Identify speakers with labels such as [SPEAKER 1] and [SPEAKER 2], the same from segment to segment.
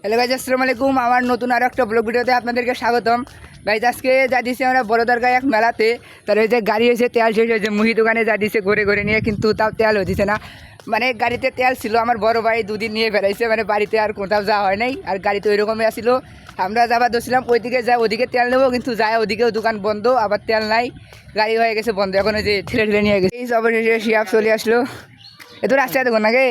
[SPEAKER 1] Hello guys, আসসালামু আলাইকুম। আমার নতুন আরও একটা ব্লগ ভিডিওতে আপনাদেরকে স্বাগতম। গাইজ, আজকে যা দিয়েছি আমরা বড়দরগায় এক মেলাতে, তার ওই যে গাড়ি হয়েছে তেল শেষ হয়েছে, মুহি দোকানে যা দিয়েছে ঘুরে ঘুরে নিয়ে, কিন্তু তাও তেল হতেছে না। মানে গাড়িতে তেল ছিল, আমার বড় ভাই দুদিন নিয়ে বেড়াইছে, মানে বাড়িতে আর কোথাও যাওয়া হয় নাই। আর গাড়িতে ওই রকমই আসছিল, আমরা যাবার ধরছিলাম ওইদিকে যাই, ওদিকে তেল নেবো, কিন্তু যায় ওদিকেও দোকান বন্ধ, আবার তেল নাই, গাড়ি হয়ে গেছে বন্ধ। এখন ওই যে ঠেলে ঠেলে নিয়ে গেছে। এই অবশেষে শিয়াব চলে আসলো। এত রাস্তায় দেখুন নাকি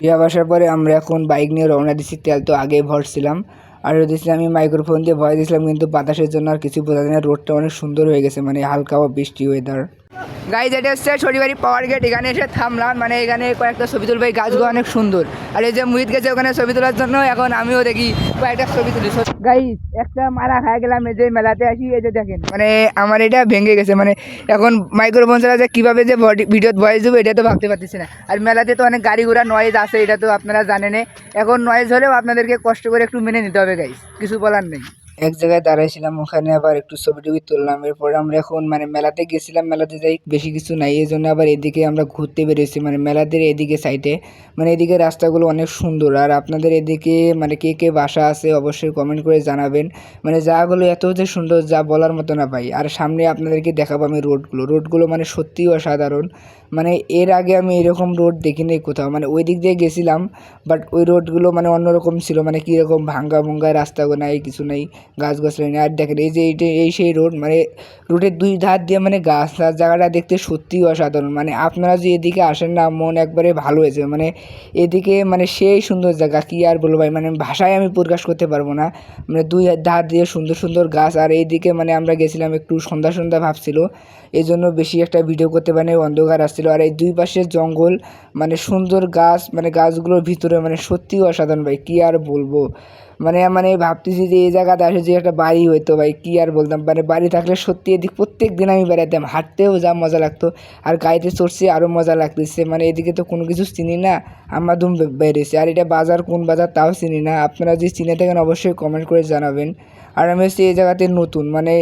[SPEAKER 1] শিয়াব আসার পরে আমরা এখন বাইক নিয়ে রওনা দিচ্ছি। তেল তো আগেই ভরছিলাম, আর দিয়েছিলাম আমি মাইক্রোফোন দিয়ে ভয় দিয়েছিলাম, কিন্তু বাতাসের জন্য আর কিছু বোঝা যায় না। রোডটা অনেক সুন্দর হয়ে গেছে, মানে হালকা বৃষ্টি ওয়েদার। গাইজ, এটা হচ্ছে শনিবারি পাওয়ার গেট। এখানে এসে থামলাম, মানে এখানে কয়েকটা ছবি তুলবে, এই গাছগুলো অনেক সুন্দর। আর এই যে মুহিত গেছে ওখানে ছবি তোলার জন্য, এখন আমিও দেখি কয়েকটা ছবি তুলি। গাইজ, একটা মারা খাই গেলাম এই যে মেলাতে আসি। এই যে দেখেন, মানে আমার এটা ভেঙে গেছে, মানে এখন মাইক্রোফোন ছাড়া যে কীভাবে যে ভিডিওতে ভয়েস দেবো এটা তো ভাবতে পারতেছি না। আর মেলাতে তো অনেক গাড়ি ঘোড়া নয়েজ আছে, এটা তো আপনারা জানেন। এখন নয়েজ হলেও আপনাদেরকে কষ্ট করে একটু মেনে নিতে হবে গাইজ, কিছু বলার নেই। এক জায়গায় দাঁড়াইছিলাম, ওখানে আবার একটু ছবি টবি তুললাম। এরপর আমরা এখন মানে মেলাতে গেছিলাম, মেলাতে যাই বেশি কিছু নাই, এই জন্য আবার এদিকে আমরা ঘুরতে বেরিয়েছি, মানে মেলাদের এদিকে সাইডে। মানে এদিকে রাস্তাগুলো অনেক সুন্দর। আর আপনাদের এদিকে মানে কে কে বাসা আছে অবশ্যই কমেন্ট করে জানাবেন। মানে জায়গাগুলো এত যে সুন্দর, যা বলার মতো না ভাই। আর সামনে আপনাদেরকে দেখাবো আমি রোডগুলো মানে সত্যিই অসাধারণ। মানে এর আগে আমি এরকম রোড দেখিনি কোথাও। মানে ওই দিক দিয়ে গেছিলাম, বাট ওই রোডগুলো মানে অন্যরকম ছিল, মানে কীরকম ভাঙ্গা ভঙ্গা রাস্তাগুলো নাই, কিছু নেই, গাছগাছালি নেই। আর দেখেন এই যে এই সেই রোড, মানে রোডের দুই ধার দিয়ে মানে গাছ, জায়গাটা দেখতে সত্যিই অসাধারণ। মানে আপনারা যদি এদিকে আসেন না, মন একবারে ভালো হয়েছে। মানে এদিকে মানে সেই সুন্দর জায়গা, কী আর বলবো ভাই, মানে ভাষায় আমি প্রকাশ করতে পারবো না। মানে দুই ধার দিয়ে সুন্দর সুন্দর গাছ। আর এইদিকে মানে আমরা গেছিলাম একটু সন্ধ্যা সন্ধ্যা ভাবছিল, এই জন্য বেশি একটা ভিডিও করতে পারিনি, অন্ধকার আসছিল। আর এই দুই পাশে জঙ্গল, মানে সুন্দর গাছ, মানে গাছগুলোর ভিতরে মানে সত্যিই অসাধারণ ভাই, কী আর বলবো। মানে মানে ভাবতেছি যে এই জায়গাতে আসে যে একটা বাড়ি হইতো ভাই, কী আর বলতাম। মানে বাড়ি থাকলে সত্যি এদিক প্রত্যেক দিন আমি বেড়াতাম, হাঁটতেও যা মজা লাগতো, আর গাড়িতে চড়ছি আরও মজা লাগতেছে। মানে এদিকে তো কোনো কিছু চিনি না, আমার দুম বেরিয়েছে। আর এটা বাজার কোন বাজার তাও চিনি না, আপনারা যদি চিনে থাকেন অবশ্যই কমেন্ট করে জানাবেন। আর আমি হচ্ছে এই জায়গাতে নতুন, মানে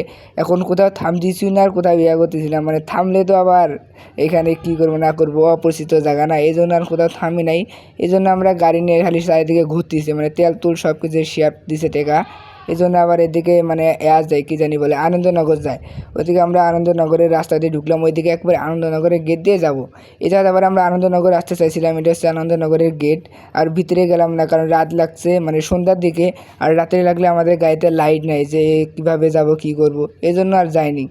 [SPEAKER 1] এখন কোথাও থামতেছি না, আর কোথাও ইয়া করতেছি না। মানে থামলে তো আবার এখানে কী করবো না করবো, অপরিচিত জায়গা না, এই জন্য আর কোথাও থামি নাই। এই জন্য আমরা গাড়ি নিয়ে খালি চারিদিকে ঘুরতেছি, মানে তেল তুল সব কিছু শেয়ার দিছে টেকা। এই জন্য আবার এদিকে মানে যায় কী জানি বলে আনন্দনগর যায়। ওইদিকে আমরা আনন্দনগরের রাস্তা দিয়ে ঢুকলাম, ওইদিকে একবারে আনন্দনগরের গেট দিয়ে যাবো। এটা আবার আমরা আনন্দনগর আসতে চাইছিলাম, এটা হচ্ছে আনন্দনগরের গেট। আর ভিতরে গেলাম না, কারণ রাত লাগছে, মানে সন্ধ্যার দিকে। আর রাত্রে লাগলে আমাদের গাড়িতে লাইট নেই, যে কীভাবে যাব কী করব, এই জন্য আর যাইনি।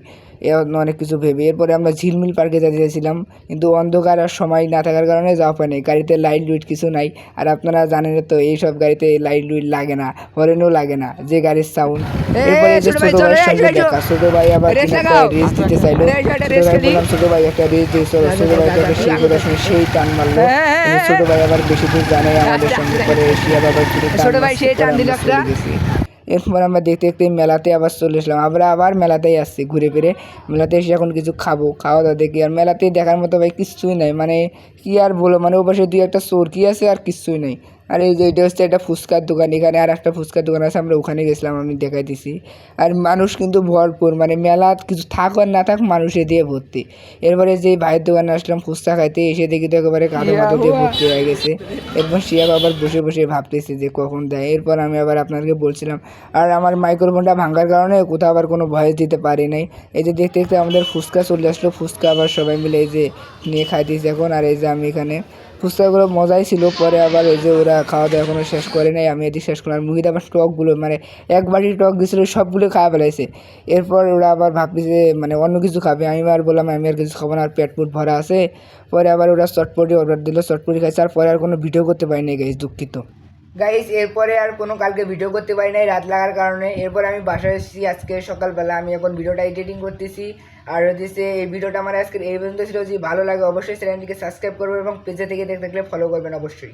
[SPEAKER 1] অনেক কিছু ভেবে এরপরে আমরা ঝিলমিল পার্কে যেতে চাইছিলাম, কিন্তু অন্ধকার আর সময় না থাকার কারণে যাওয়া পায়নি। গাড়িতে লাইট লুইট কিছু নাই, আর আপনারা জানেন তো এইসব গাড়িতে লাইট লুইট লাগে না, হরেনও লাগে না, যে গাড়ির সাউন্ড। এরপরে যে ছোটো ভাইয়ের সঙ্গে দেখা, ছোটো ভাই আবার একটা রেস দিতে চাইলো। ছোটো ভাই বললাম ছোটো ভাই একটা রেস দিয়েছিল, ছোটো ভাইকে একটা সেই কথা শুনে সেই টান মারলো। ছোটো ভাই আবার বেশি দূর জানে আমাদের সঙ্গে, পরে এসে আবার টান গেছি। এরপর আমরা দেখতে দেখতে মেলাতে আবার চলে এসলাম, আমরা আবার মেলাতেই আসছি ঘুরে ফিরে। মেলাতে এসে এখন কিছু খাবো, খাওয়া দাওয়া দেখি। আর মেলাতেই দেখার মতো ভাই কিচ্ছুই নাই, মানে কী আর বলো, মানে ও পাশে দুই একটা চোরকি আছে আর কিচ্ছুই নেই। আর এই যে এটা হচ্ছে একটা ফুচকার দোকান, এখানে আর একটা ফুচকার দোকান আছে, আমরা ওখানে গেছিলাম, আমি দেখাই দিছি। আর মানুষ কিন্তু ভরপুর, মানে মেলা কিছু থাক আর না থাক মানুষে দিয়ে ভর্তি। এরপরে যে ভাইয়ের দোকানে আসলাম ফুচকা খাইতে, এসে দেখি তো একেবারে কাঁধে মাথা দিয়ে ভর্তি হয়ে গেছে। এরপর শিয়াব আবার বসে বসে ভাবতেছে যে কখন দেয়। এরপর আমি আবার আপনাদেরকে বলছিলাম, আর আমার মাইক্রোফোনটা ভাঙার কারণে কোথাও আবার কোনো ভয়েস দিতে পারি নাই। এই যে দেখতে দেখতে আমাদের ফুচকা চলে আসলো, ফুচকা আবার সবাই মিলে এই যে নিয়ে খাইতেছি এখন। আর এই যে আমি এখানে ফুচকাগুলো মজাই ছিল। পরে আবার এই যে ওরা খাওয়া দাওয়া এখনও শেষ করে নাই, আমি এদিকে শেষ করলাম। মুহিত আবার টকগুলো মানে এক বাটি টক দিয়েছিলো, সবগুলো খাওয়া ফেলাইছে। এরপর ওরা আবার ভাবতেছে মানে অন্য কিছু খাবে, আমি আর বললাম আমি আর কিছু খাবো না, আর পেট পুট ভরা আছে। পরে আবার ওরা চটপটি অর্ডার দিল, চটপটি খাইছে। আর পরে আর কোনো ভিডিও করতে পারিনি গাইস, দুঃখিত গাইস। এরপরে আর কোনো কালকে ভিডিও করতে পারি নাই রাত লাগার কারণে। এরপর আমি বাসায় এসেছি আজকে সকালবেলা, আমি এখন ভিডিওটা এডিটিং করতেছি। আর হচ্ছে এই ভিডিওটা আমার আজকে এই পর্যন্ত ছিল। যদি ভালো লাগে অবশ্যই চ্যানেলটিকে সাবস্ক্রাইব করবেন এবং পেজে থেকে দেখতে থাকলে ফলো করবেন অবশ্যই।